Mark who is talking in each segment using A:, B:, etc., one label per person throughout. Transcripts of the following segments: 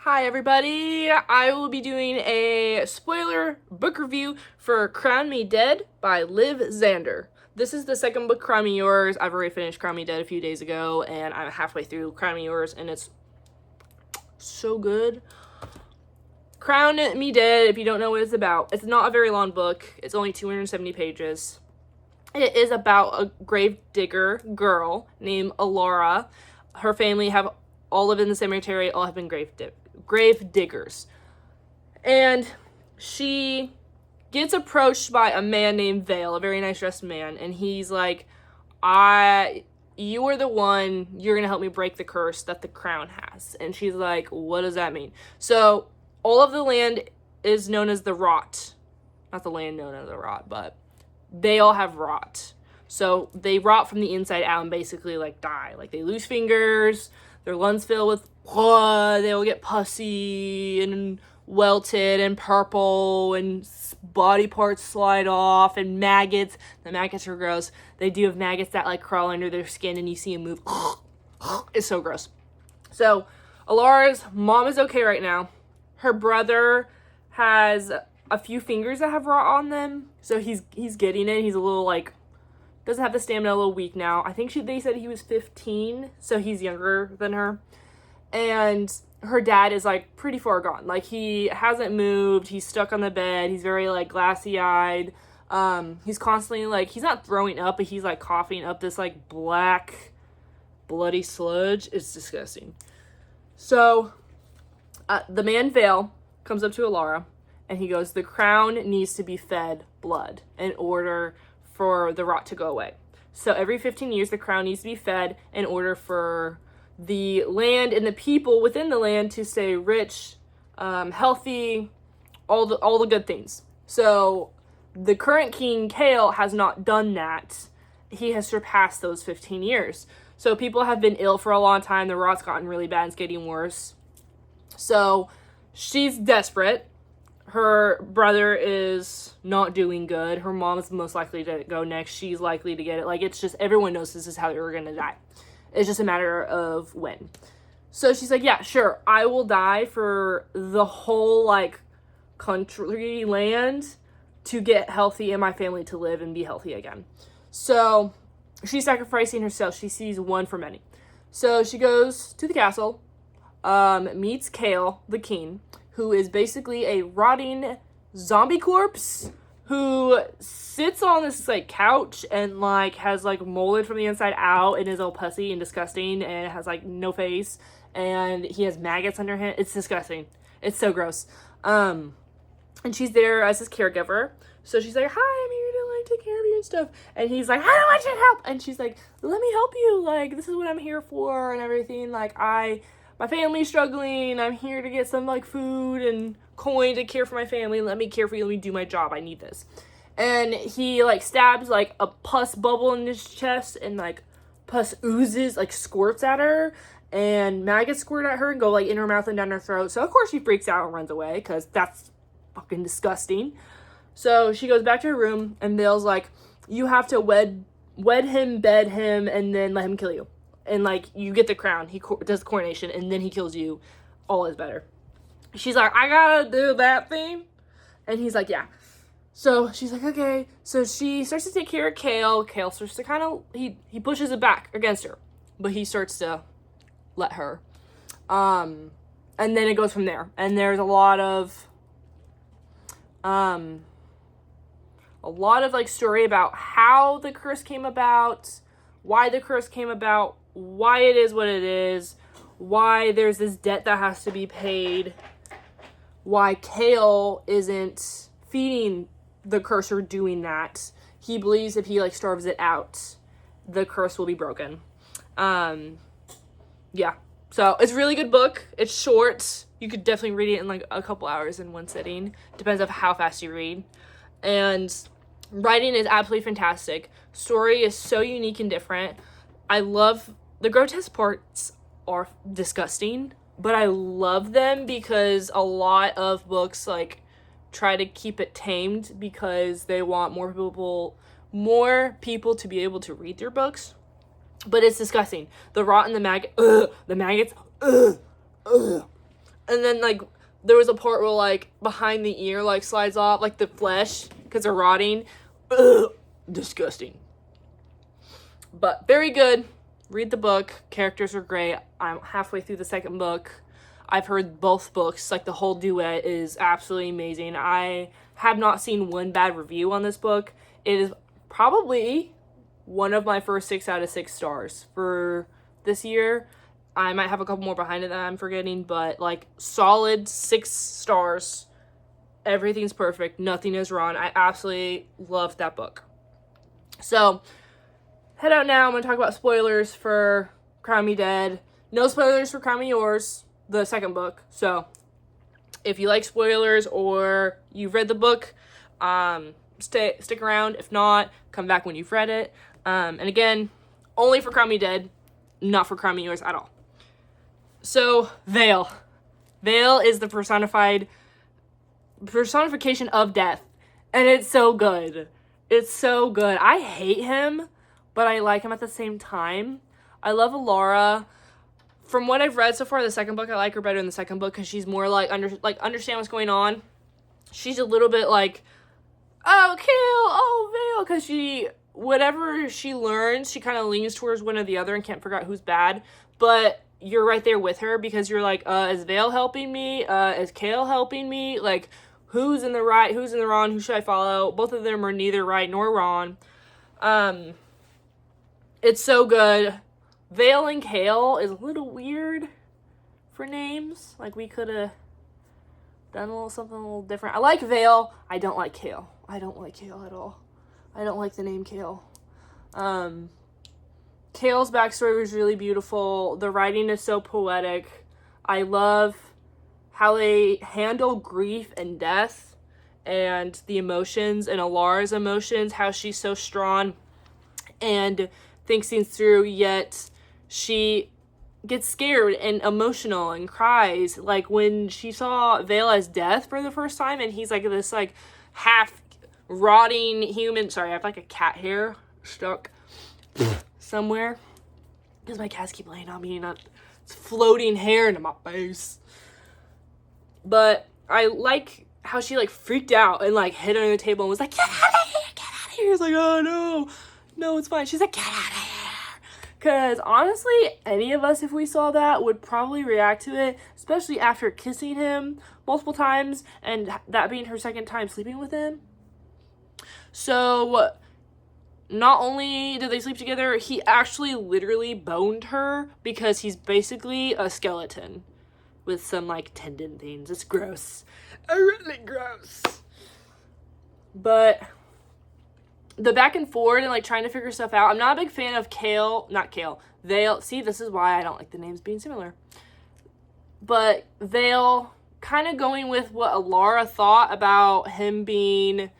A: Hi everybody, I will be doing a spoiler book review for Crown Me Dead by Liv Zander. This is the second book, Crown Me Yours. I've already finished Crown Me Dead a few days ago, and I'm halfway through Crown Me Yours, and it's so good. Crown Me Dead, if you don't know what it's about, it's not a very long book. It's only 270 pages. It is about a grave digger girl named Alara. Her family have all lived in the cemetery, all have been grave diggers. And she gets approached by a man named Vale, a very nice dressed man, and he's like, you are the one, you're gonna help me break the curse that the crown has. And she's like, what does that mean? So all of the land is known as the rot. Not the land known as the rot, but they all have rot. So they rot from the inside out and basically like die. Like they lose fingers, their lungs fill with blood, they will get pussy and welted and purple, and body parts slide off, and maggots. The maggots are gross. They do have maggots that like crawl under their skin and you see them move. It's so gross. So Alara's mom is okay right now. Her brother has a few fingers that have rot on them, so he's getting it. He's a little like, doesn't have the stamina, a little weak now. I think they said he was 15, so he's younger than her. And her dad is like pretty far gone. Like he hasn't moved. He's stuck on the bed. He's very like glassy eyed. He's constantly like, he's not throwing up, but he's like coughing up this like black bloody sludge. It's disgusting. So the man Vale comes up to Alara and he goes, the crown needs to be fed blood in order for the rot to go away. So every 15 years, the crown needs to be fed in order for the land and the people within the land to stay rich, healthy, all the good things. So the current king, Kale, has not done that. He has surpassed those 15 years. So people have been ill for a long time. The rot's gotten really bad. It's getting worse. So she's desperate. Her brother is not doing good. Her mom is most likely to go next. She's likely to get it. Like, it's just, everyone knows this is how they're going to die. It's just a matter of when. So she's like, yeah, sure, I will die for the whole, like, country, land, to get healthy and my family to live and be healthy again. So she's sacrificing herself. She sees one for many. So she goes to the castle, meets Kale, the king, who is basically a rotting zombie corpse who sits on this like couch and like has like molded from the inside out and is all pussy and disgusting and has like no face and he has maggots under him. It's disgusting. It's so gross. And she's there as his caregiver. So she's like, hi, I'm here to like take care of you and stuff. And he's like, I don't want your help. And she's like, let me help you. Like, this is what I'm here for and everything. Like, my family's struggling. I'm here to get some like food and coin to care for my family. Let me care for you. Let me do my job. I need this. And he like stabs like a pus bubble in his chest and like pus oozes, like squirts at her, and maggots squirt at her and go like in her mouth and down her throat. So of course she freaks out and runs away because that's fucking disgusting. So she goes back to her room and Vale's like, you have to wed him, bed him, and then let him kill you. And like you get the crown. He does the coronation and then he kills you. All is better. She's like, I gotta do that thing. And he's like, yeah. So she's like, okay. So she starts to take care of Kale. Kale starts to kind of, he pushes it back against her. But he starts to let her. And then it goes from there. And there's a lot of like story about how the curse came about, why the curse came about, why it is what it is, why there's this debt that has to be paid, why Kale isn't feeding the curse or doing that. He believes if he like starves it out, the curse will be broken. Yeah. So it's a really good book. It's short. You could definitely read it in like a couple hours in one sitting. Depends on how fast you read. And writing is absolutely fantastic. Story is so unique and different. I love the grotesque parts are disgusting, but I love them because a lot of books like try to keep it tamed because they want more people to be able to read their books. But it's disgusting. The rot and the maggots, And then, like, there was a part where, like, behind the ear, like, slides off, like, the flesh, because they're rotting. Ugh, disgusting. But very good. Read the book. Characters are great. I'm halfway through the second book. I've heard both books. Like, the whole duet is absolutely amazing. I have not seen one bad review on this book. It is probably one of my first 6 out of 6 stars for this year. I might have a couple more behind it that I'm forgetting, but, like, solid 6 stars. Everything's perfect. Nothing is wrong. I absolutely loved that book. So, head out now. I'm going to talk about spoilers for Crown Me Dead. No spoilers for Crown Me Yours, the second book. So, if you like spoilers or you've read the book, stick around. If not, come back when you've read it. And again, only for Crown Me Dead, not for Crown Me Yours at all. So, Vale. Vale is the personification of death. And it's so good. It's so good. I hate him, but I like him at the same time. I love Alara. From what I've read so far, the second book, I like her better in the second book because she's more like, understand what's going on. She's a little bit like, oh, kill, oh, Vale, because whatever she learns, she kind of leans towards one or the other and can't figure out who's bad. But you're right there with her because you're like, is Vale helping me? Is Kale helping me? Like, who's in the right? Who's in the wrong? Who should I follow? Both of them are neither right nor wrong. It's so good. Vale and Kale is a little weird for names. Like, we could have done something a little different. I like Vale. I don't like Kale. I don't like Kale at all. I don't like the name Kale. Kale's backstory was really beautiful. The writing is so poetic. I love how they handle grief and death and the emotions and Alara's emotions, how she's so strong and thinks things through, yet she gets scared and emotional and cries. Like, when she saw Vale as death for the first time, and he's like this, like, half rotting human. Sorry, I have, like, a cat hair stuck somewhere because my cats keep laying on me and it's floating hair into my face. But I like how she, like, freaked out and, like, hid under the table and was like, get out of here, get out of here. It's like, oh, no, it's fine. She's like, get out of here. Because, honestly, any of us, if we saw that, would probably react to it, especially after kissing him multiple times and that being her second time sleeping with him. So, not only did they sleep together, he actually literally boned her because he's basically a skeleton with some, like, tendon things. It's gross. Really gross. But the back and forth and, like, trying to figure stuff out. I'm not a big fan of Vale. See, this is why I don't like the names being similar. But Vale kind of going with what Alara thought about him being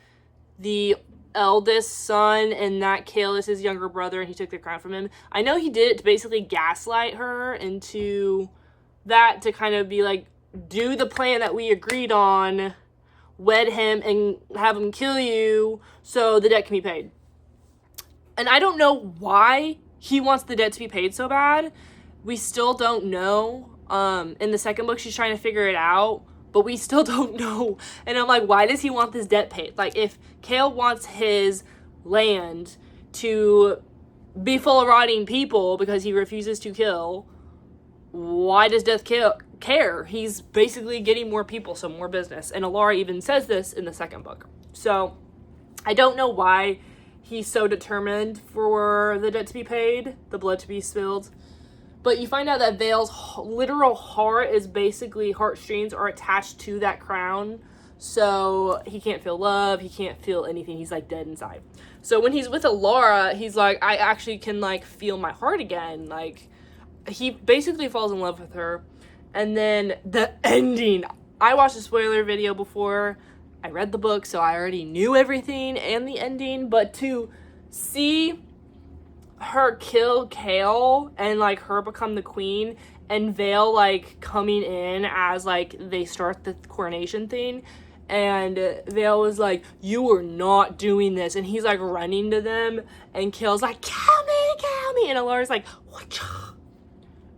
A: the eldest son and that Kale is his younger brother and he took the crown from him. I know he did it to basically gaslight her into that, to kind of be like, do the plan that we agreed on, wed him and have him kill you so the debt can be paid. And I don't know why he wants the debt to be paid so bad. We still don't know. In the second book, she's trying to figure it out, but we still don't know. And I'm like, why does he want this debt paid? Like, if Kale wants his land to be full of rotting people because he refuses to kill, why does Death care? He's basically getting more people, so more business. And Alara even says this in the second book. So, I don't know why he's so determined for the debt to be paid, the blood to be spilled. But you find out that Vale's literal heart is basically, heartstrings are attached to that crown. So, he can't feel love, he can't feel anything, he's, like, dead inside. So, when he's with Alara, he's like, I actually can, like, feel my heart again. Like, he basically falls in love with her. And then the ending. I watched a spoiler video before. I read the book, so I already knew everything and the ending. But to see her kill Kale and, like, her become the queen and Vale, like, coming in as, like, they start the coronation thing. And Vale was like, you are not doing this. And he's, like, running to them. And Kale's like, kill me. And Alara's like, whatcha?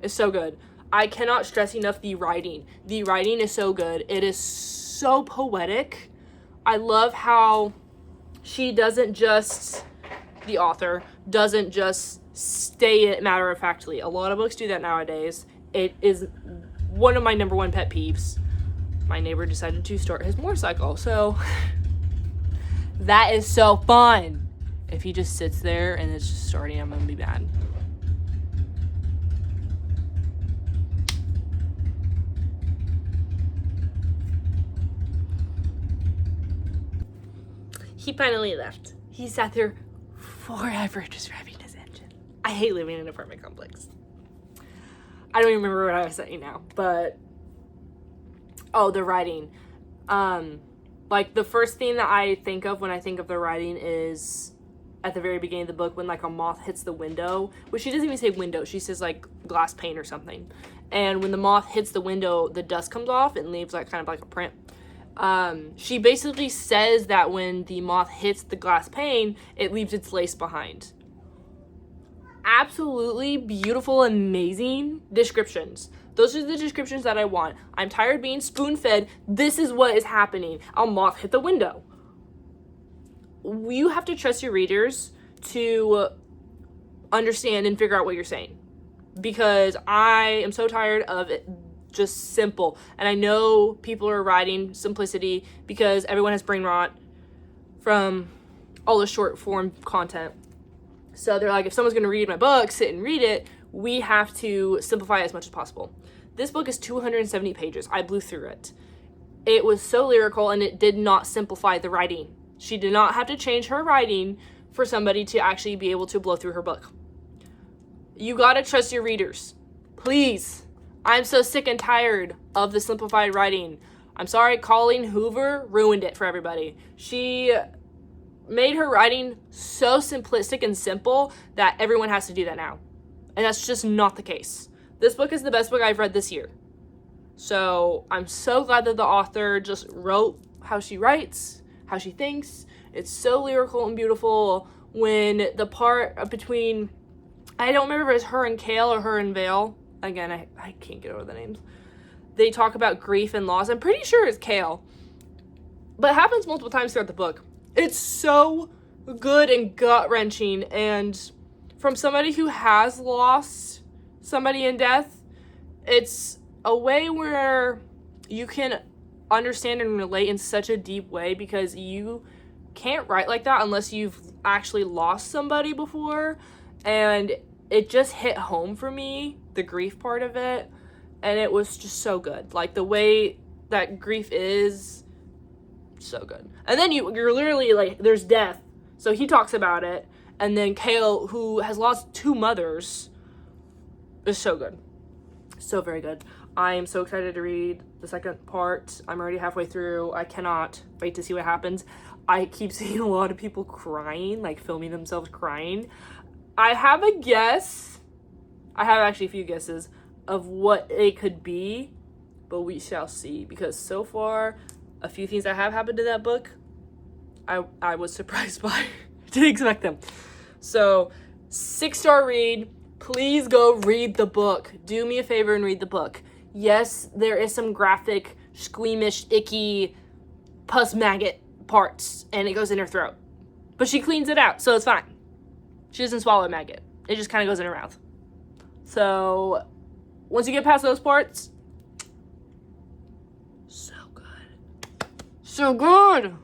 A: It's so good. I cannot stress enough the writing. The writing is so good. It is so poetic. I love how she doesn't just, the author, doesn't just state it matter-of-factly. A lot of books do that nowadays. It is one of my number one pet peeves. My neighbor decided to start his motorcycle, so that is so fun. If he just sits there and it's just starting, I'm gonna be mad. He finally left. He sat there forever just revving his engine. I hate living in an apartment complex. I don't even remember what I was saying now, but oh, the writing. Like the first thing that I think of when I think of the writing is at the very beginning of the book when like a moth hits the window, which she doesn't even say window, she says like glass pane or something. And when the moth hits the window, the dust comes off and leaves like kind of like a print. She basically says that when the moth hits the glass pane, it leaves its lace behind. Absolutely beautiful, amazing descriptions. Those are the descriptions that I want. I'm tired of being spoon-fed. This is what is happening. A moth hit the window. You have to trust your readers to understand and figure out what you're saying. Because I am so tired of it just simple. And I know people are writing simplicity because everyone has brain rot from all the short form content. So they're like, if someone's going to read my book, sit and read it, we have to simplify as much as possible. This book is 270 pages. I blew through it. It was so lyrical and it did not simplify the writing. She did not have to change her writing for somebody to actually be able to blow through her book. You gotta trust your readers. Please. I'm so sick and tired of the simplified writing. I'm sorry, Colleen Hoover ruined it for everybody. She made her writing so simplistic and simple that everyone has to do that now. And that's just not the case. This book is the best book I've read this year. So I'm so glad that the author just wrote how she writes, how she thinks. It's so lyrical and beautiful. When the part between, I don't remember if it's her and Kale or her and Vale. Again, I can't get over the names. They talk about grief and loss. I'm pretty sure it's Kale. But it happens multiple times throughout the book. It's so good and gut-wrenching. And from somebody who has lost somebody in death, it's a way where you can understand and relate in such a deep way because you can't write like that unless you've actually lost somebody before. And it just hit home for me, the grief part of it, and it was just so good. Like the way that grief is, so good. And then you're literally like, there's death, so he talks about it, and then Kale, who has lost 2 mothers, is so good. So very good. I am so excited to read the second part. I'm already halfway through. I cannot wait to see what happens. I keep seeing a lot of people crying, like filming themselves crying. I have a guess. I have actually a few guesses of what it could be, but we shall see. Because so far, a few things that have happened in that book, I was surprised by. Didn't expect them. So, 6-star read. Please go read the book. Do me a favor and read the book. Yes, there is some graphic, squeamish, icky, pus maggot parts, and it goes in her throat. But she cleans it out, so it's fine. She doesn't swallow a maggot. It just kind of goes in her mouth. So, once you get past those parts, so good. So good!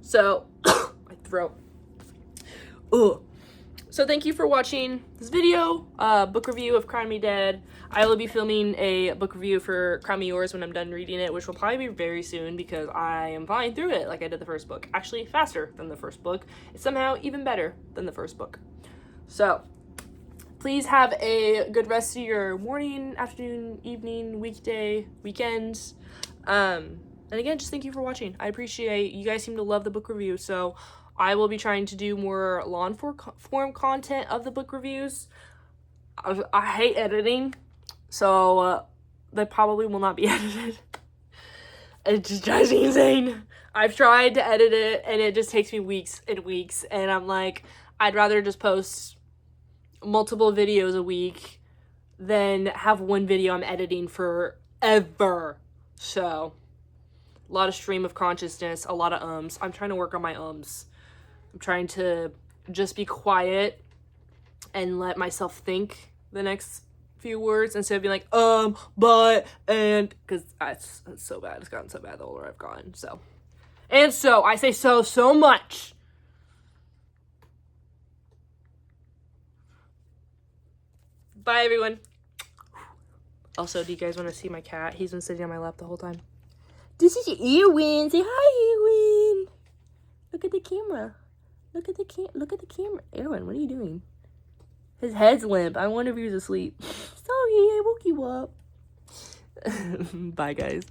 A: So, my throat. Ugh. So thank you for watching this video, book review of Crown Me Dead. I will be filming a book review for Crown Me Yours when I'm done reading it, which will probably be very soon because I am flying through it like I did the first book. Actually, faster than the first book. It's somehow even better than the first book. So, please have a good rest of your morning, afternoon, evening, weekday, weekends. And again, just thank you for watching. I appreciate you guys seem to love the book review, so I will be trying to do more long form content of the book reviews. I hate editing, so they probably will not be edited. It just drives me insane. I've tried to edit it, and it just takes me weeks and weeks, and I'm like, I'd rather just post multiple videos a week than have one video I'm editing forever. So, a lot of stream of consciousness, a lot of ums. I'm trying to work on my ums. I'm trying to just be quiet and let myself think the next few words instead of being like, but, and, because it's so bad. It's gotten so bad the older I've gotten, so. And so, I say so much. Bye, everyone. Also, do you guys want to see my cat? He's been sitting on my lap the whole time. This is Erwin. Say hi, Erwin. Look at the camera. Look at the camera. Erwin, what are you doing? His head's limp. I wonder if he was asleep. Sorry, I woke you up. Bye, guys.